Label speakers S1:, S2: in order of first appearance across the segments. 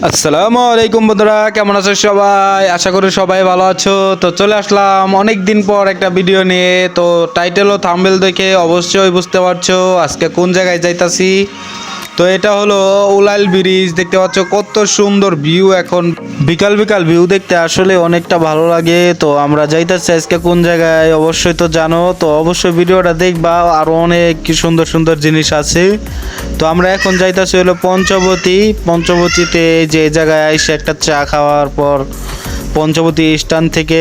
S1: আসসালামু আলাইকুম বন্ধুরা, কেমন আছো সবাই? আশা করি সবাই ভালো আছো। তো চলে আসলাম অনেক দিন পর একটা ভিডিও নিয়ে। তো টাইটেল ও থাম্বনেল দেখে অবশ্যই বুঝতে পারছো আজকে কোন জায়গায় যাইতাছি। তো এটা হলো উলাইল ব্রিজ, দেখতে পাচ্ছ কত সুন্দর ভিউ। এখন বিকাল বিকাল ভিউ দেখতে আসলে অনেকটা ভালো লাগে। তো আমরা যাইতাছি আজকে কোন জায়গায় অবশ্যই তো জানো, তো অবশ্যই ভিডিওটা দেখবা, আরো অনেক কি সুন্দর সুন্দর জিনিস আছে। তো আমরা এখন যাইতাছি হলো পঞ্চবতীতে, যে জায়গায় এসে একটা চা খাওয়ার পর পঞ্চবতী স্ট্যান্ড থেকে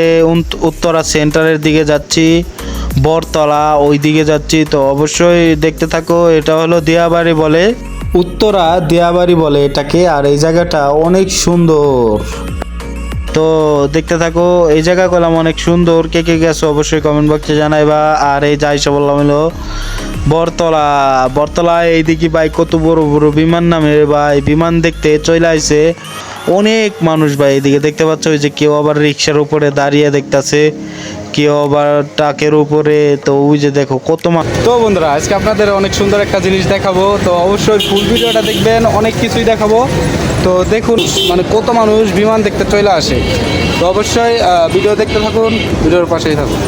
S1: উত্তরা সেন্টারের দিকে যাচ্ছি, বরতলা ওই দিকে যাচ্ছি। তো অবশ্যই দেখতে থাকো। এটা হলো দিয়াবাড়ি বলে, উত্তরা দিয়াবাড়ি বলে এটাকে। আর এই জায়গাটা অনেক সুন্দর, তো দেখতে থাকো। এই জায়গা করলাম অনেক সুন্দর। কে কে গেছো অবশ্যই কমেন্ট বক্সে জানাইবা। আর এই যাইছে বললাম হলো বরতলা এইদিকে ভাই কত বড় বড় বিমান নামে ভাই, বিমান দেখতে চলে আইছে অনেক মানুষ ভাই। এদিকে দেখতে পাচ্ছ ওই যে কেউ আবার রিক্সার উপরে দাঁড়িয়ে দেখতেছে, কেউ আবার ট্রাকের উপরে। তো ওই যে দেখো কত তো বন্ধুরা, আজকে আপনাদের অনেক সুন্দর একটা জিনিস দেখাবো। তো অবশ্যই ফুল ভিডিওটা দেখবেন, অনেক কিছুই দেখাবো। তো দেখুন মানে কত মানুষ বিমান দেখতে চলে আসে। তো অবশ্যই ভিডিও দেখতে থাকুন, ভিডিওর পাশেই থাকুন।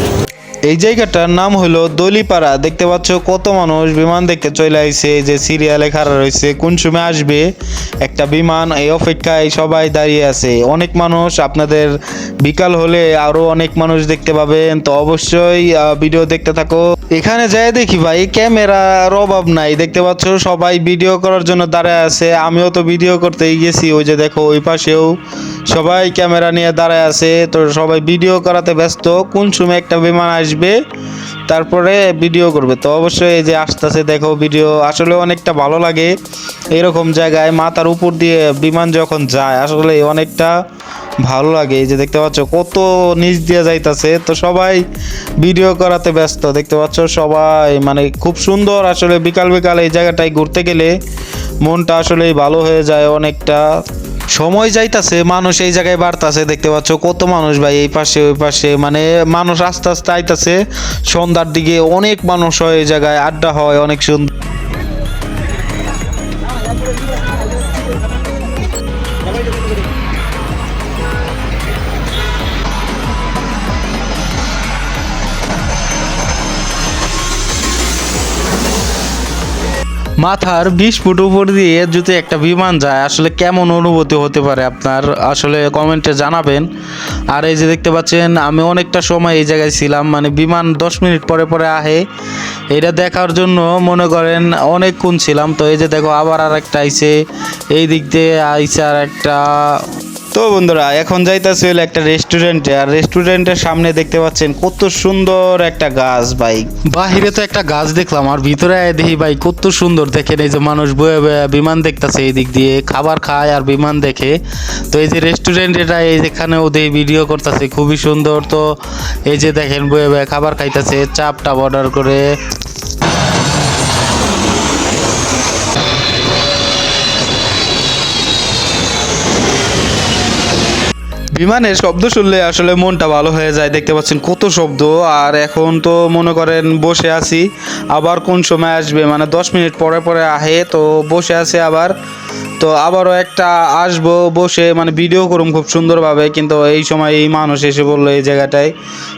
S1: এই জায়গাটার নাম হলো দলিপাড়া। দেখতে পাচ্ছ কত মানুষ বিমান দেখতে চলে আইছে, যে সিরিয়ালে খাড়া রয়েছে কোন সময় আসবে একটা বিমান, এই অপেক্ষায় সবাই দাঁড়িয়ে আছে। অনেক মানুষ, আপনাদের বিকাল হলে আরো অনেক মানুষ দেখতে পাবেন। তো অবশ্যই ভিডিও দেখতে থাকো। এখানে যাই দেখি ভাই ক্যামেরার অভাব নাই, দেখতে পাচ্ছ সবাই ভিডিও করার জন্য দাঁড়ায় আছে। আমিও তো ভিডিও করতেই গেছি, ওই যে দেখো ওই পাশেও সবাই ক্যামেরা নিয়ে দাঁড়ায় আছে। তো সবাই ভিডিও করাতে ব্যস্ত, কোন সময় একটা বিমান আসবে তারপরে ভিডিও করবে। তো অবশ্যই এই যে আসতেছে দেখো, ভিডিও আসলে অনেকটা ভালো লাগে এরকম জায়গায়। মাথার উপর দিয়ে বিমান যখন যায় আসলে অনেকটা ভালো লাগে। এই যে দেখতে পাচ্ছ কত নিচ দিয়ে যাইতাছে, তো সবাই ভিডিও করাতে ব্যস্ত। দেখতে পাচ্ছ সবাই মানে খুব সুন্দর। আসলে বিকাল বিকাল এই জায়গাটায় ঘুরতে গেলে মনটা আসলে ভালো হয়ে যায় অনেকটা। সময় যাইতাছে, মানুষ এই জায়গায় বাড়তাছে। দেখতে পাচ্ছ কত মানুষ ভাই, এই পাশে ওই পাশে, মানে মানুষ আস্তে আস্তে আইতাছে। সন্ধ্যার দিকে অনেক মানুষ হয় এই জায়গায়, আড্ডা হয় অনেক সুন্দর। মাথার 20 ফুট উপর দিয়ে যদি একটা বিমান যায় আসলে কেমন অনুভূতি হতে পারে আপনার, আসলে কমেন্টে জানাবেন। আর এই যে দেখতে পাচ্ছেন আমি অনেকটা সময় এই জায়গায় ছিলাম, মানে বিমান 10 মিনিট পরে পরে আহে, এটা দেখার জন্য মনে করেন অনেকক্ষণ ছিলাম। তো এই যে দেখো আবার আর একটা আইছে, এই দিক দিয়ে আইছে আর একটা। তো বন্ধুরা এখন যাইতেছে হলো একটা রেস্টুরেন্টে, আর রেস্টুরেন্টের সামনে দেখতে পাচ্ছেন কত সুন্দর একটা গাছ ভাই। বাহিরে তো একটা গাছ দেখলাম, আর ভিতরে দেখি ভাই কত সুন্দর। দেখেন এই যে মানুষ বয়ে বয়ে বিমান দেখতেছে, এই দিক দিয়ে খাবার খায় আর বিমান দেখে। তো এই যে রেস্টুরেন্ট এটা, এই যেখানে ওদের ভিডিও করতেছে খুবই সুন্দর। তো এই যে দেখেন বয়ে বয়ে খাবার খাইতেছে, চাপটা অর্ডার করে। বিমানের শব্দ শুনলে আসলে মনটা ভালো হয়ে যায়। দেখতে পাচ্ছেন কত শব্দ। আর এখন তো মনে করেন বসে আছি, আবার কোন সময় আসবে মানে 10 মিনিট পরে পরে আহে। তো বসে আছে আবার, তো আবারও একটা আসবো বসে মানে ভিডিও করুম খুব সুন্দরভাবে। কিন্তু এই সময় এই মানুষ এসে বললো এই জায়গাটায়।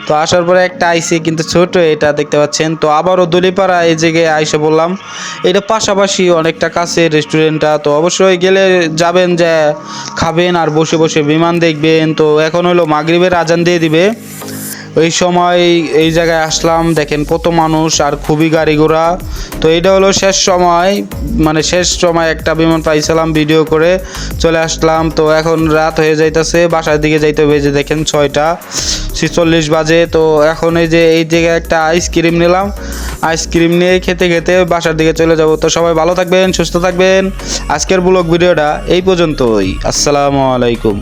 S1: তো আসার পরে একটা আইসি কিন্তু ছোট, এটা দেখতে পাচ্ছেন। তো আবারও দলিপাড়া এই জায়গায় আইসে বললাম, এটা পাশাপাশি অনেকটা কাছে রেস্টুরেন্টটা। তো অবশ্যই গেলে যাবেন, যে খাবেন আর বসে বসে বিমান দেখবেন। তো এখন হলো মাগরিবের আজান দিয়ে দিবে, ওই সময় এই জায়গায় আসলাম। দেখেন কত মানুষ আর খুবই গাড়ি ঘোড়া। তো এটা হলো শেষ সময়, মানে শেষ সময় একটা বিমান পাইছিলাম, ভিডিও করে চলে আসলাম। তো এখন রাত হয়ে যাইতেছে, বাসার দিকে যাইতে হবে। যে দেখেন 6:46 বাজে। তো এখন এই যে এই জায়গায় একটা আইসক্রিম নিলাম, আইসক্রিম নিয়ে খেতে খেতে বাসার দিকে চলে যাব। তো সবাই ভালো থাকবেন, সুস্থ থাকবেন। আজকের ব্লগ ভিডিওটা এই পর্যন্তই। আসসালামু আলাইকুম।